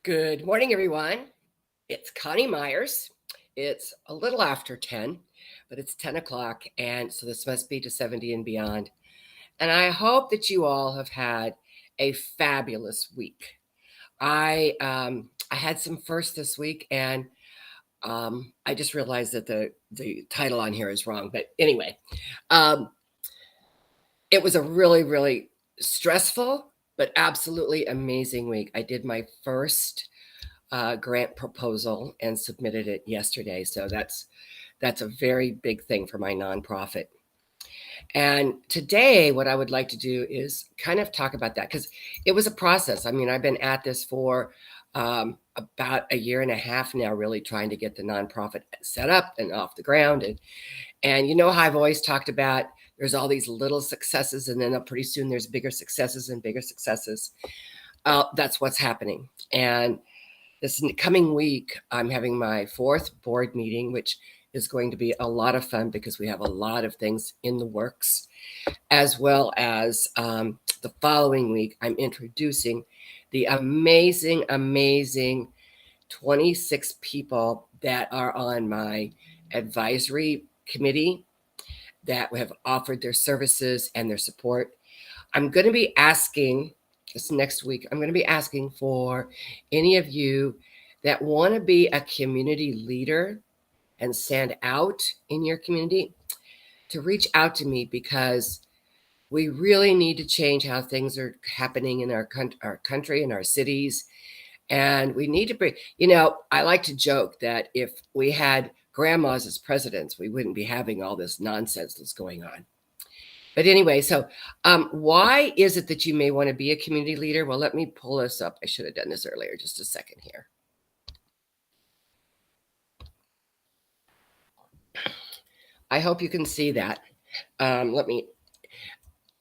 Good morning, everyone. It's Connie Myers. It's a little after 10, but it's 10 o'clock, and so this must be to 70 and beyond. And I hope that you all have had a fabulous week. I had some first this week, and I just realized that the title on here is wrong. But anyway, um, it was a really stressful but absolutely amazing week. I did my first grant proposal and submitted it yesterday. So that's a very big thing for my nonprofit. And today, what I would like to do is kind of talk about that because it was a process. I mean, I've been at this for about a year and a half now, really trying to get the nonprofit set up and off the ground. And you know how I've always talked about there's all these little successes, and then pretty soon there's bigger successes and bigger successes. That's what's happening. And this coming week, I'm having my fourth board meeting, which is going to be a lot of fun because we have a lot of things in the works, as well as the following week, I'm introducing the amazing 26 people that are on my advisory committee that have offered their services and their support. I'm going to be asking this next week, I'm going to be asking for any of you that want to be a community leader and stand out in your community to reach out to me because we really need to change how things are happening in our country and our cities. And we need to bring, I like to joke that if we had grandmas as presidents, we wouldn't be having all this nonsense that's going on. But anyway, so why is it that you may want to be a community leader? Well, let me pull this up. I should have done this earlier. Just a second here. I hope you can see that.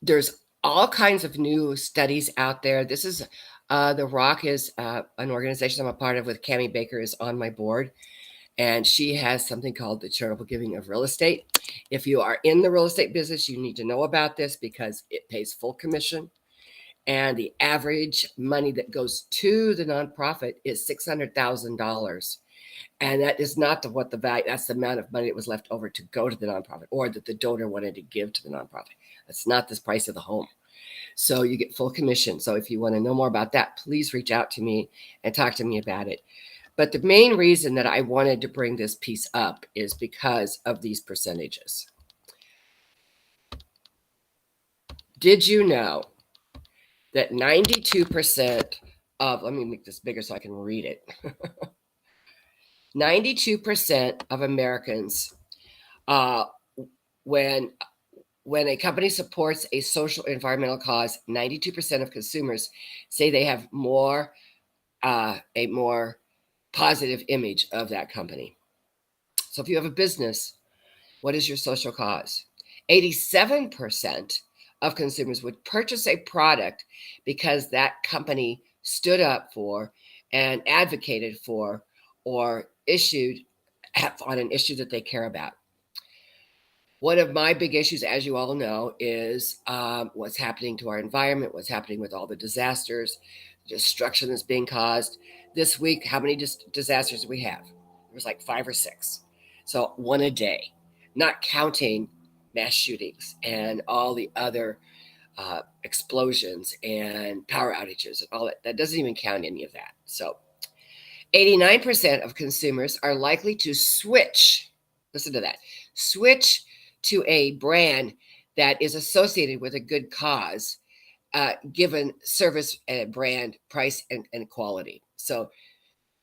There's all kinds of new studies out there. This is The Rock is an organization I'm a part of with Cammie Baker is on my board. And she has something called the charitable giving of real estate. If you are in the real estate business, you need to know about this because it pays full commission. And the average money that goes to the nonprofit is $600,000. And that is not what the value, that's the amount of money that was left over to go to the nonprofit or that the donor wanted to give to the nonprofit. That's not the price of the home. So you get full commission. So if you want to know more about that, please reach out to me and talk to me about it. But the main reason that I wanted to bring this piece up is because of these percentages. Did you know that 92% of, let me make this bigger so I can read it. 92% of Americans, when a company supports a social environmental cause, 92% of consumers say they have a more positive image of that company. So if you have a business, what is your social cause? 87% of consumers would purchase a product because that company stood up for and advocated for or issued on an issue that they care about. One of my big issues, as you all know, is what's happening to our environment, what's happening with all the disasters, destruction that's being caused. This week, how many disasters do we have? There was like 5 or 6. So one a day, not counting mass shootings and all the other explosions and power outages and all that. That doesn't even count any of that. So 89% of consumers are likely to switch, listen to that, switch to a brand that is associated with a good cause, given service and brand, price, and quality. So,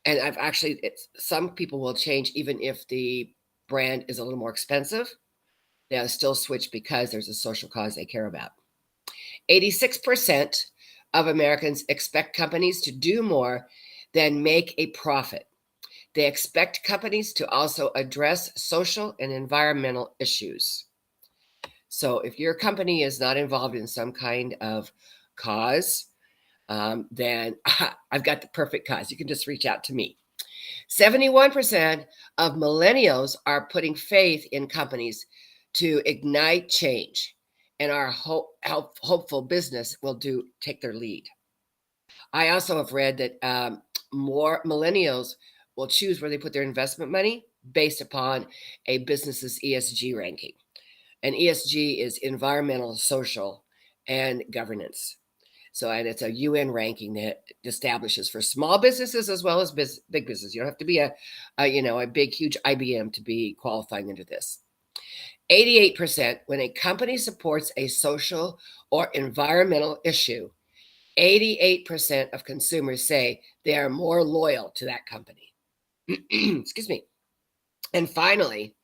and I've actually, some people will change even if the brand is a little more expensive. They'll still switch because there's a social cause they care about. 86% of Americans expect companies to do more than make a profit. They expect companies to also address social and environmental issues. So if your company is not involved in some kind of cause, then I've got the perfect cause. You can just reach out to me. 71% of millennials are putting faith in companies to ignite change, and our hopeful business will take their lead. I also have read that more millennials will choose where they put their investment money based upon a business's ESG ranking. And ESG is environmental, social, and governance. So, and it's a UN ranking that establishes for small businesses as well as big business. You don't have to be a big, huge IBM to be qualifying under this. 88%, when a company supports a social or environmental issue, 88% of consumers say they are more loyal to that company. Excuse me. And finally,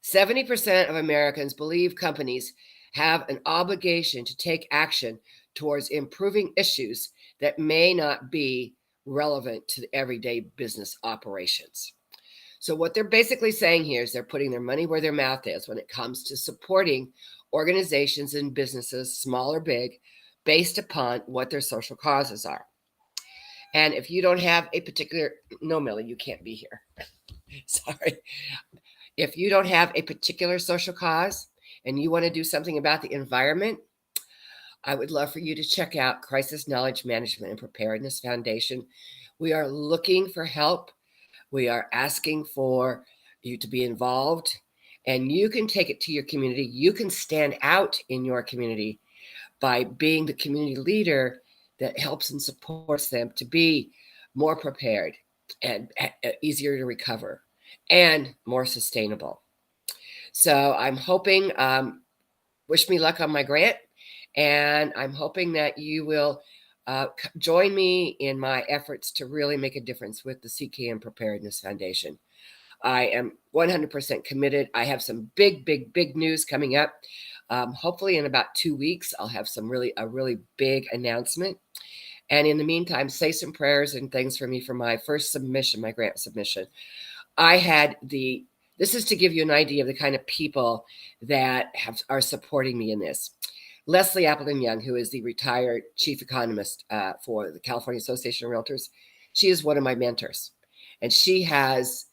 70% of Americans believe companies have an obligation to take action towards improving issues that may not be relevant to the everyday business operations. So, what they're basically saying here is they're putting their money where their mouth is when it comes to supporting organizations and businesses, small or big, based upon what their social causes are. And if you don't have a particular, no, Millie, you can't be here. Sorry. If you don't have a particular social cause and you want to do something about the environment, I would love for you to check out Crisis Knowledge Management and Preparedness Foundation. We are looking for help. We are asking for you to be involved, and you can take it to your community. You can stand out in your community by being the community leader that helps and supports them to be more prepared and easier to recover and more sustainable. So I'm hoping, wish me luck on my grant, and I'm hoping that you will join me in my efforts to really make a difference with the CKM Preparedness Foundation. I am 100% committed. I have some big, big, big news coming up. Hopefully in about 2 weeks, I'll have a really big announcement. And in the meantime, say some prayers and things for me for my first submission, my grant submission. This is to give you an idea of the kind of people that are supporting me in this. Leslie Appleton Young, who is the retired chief economist for the California Association of Realtors, she is one of my mentors. And she has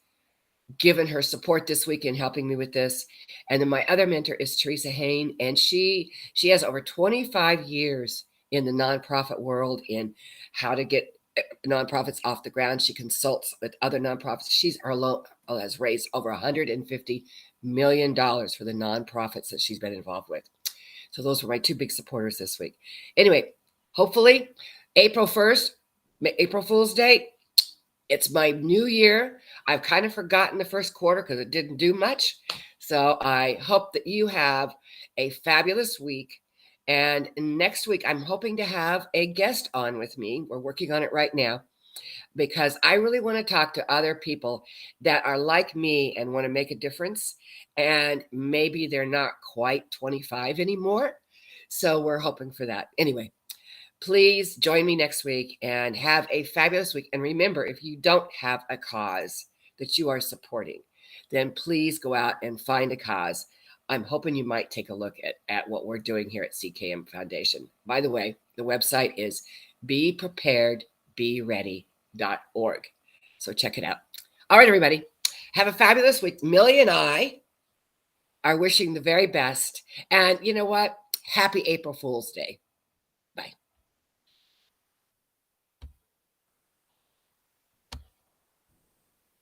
given her support this week in helping me with this. And then my other mentor is Teresa Hain, and she has over 25 years in the nonprofit world in how to get nonprofits off the ground. She consults with other nonprofits. Has raised over $150 million for the nonprofits that she's been involved with. So those were my two big supporters this week. Anyway, hopefully April 1st, April Fool's Day, it's my new year. I've kind of forgotten the first quarter because it didn't do much. So I hope that you have a fabulous week. And next week, I'm hoping to have a guest on with me. We're working on it right now because I really want to talk to other people that are like me and want to make a difference. And maybe they're not quite 25 anymore. So we're hoping for that. Anyway, please join me next week and have a fabulous week. And remember, if you don't have a cause that you are supporting, then please go out and find a cause. I'm hoping you might take a look at what we're doing here at CKM Foundation. By the way, the website is bepreparedbeready.org. So check it out. All right, everybody. Have a fabulous week. Millie and I are wishing the very best. And you know what? Happy April Fool's Day.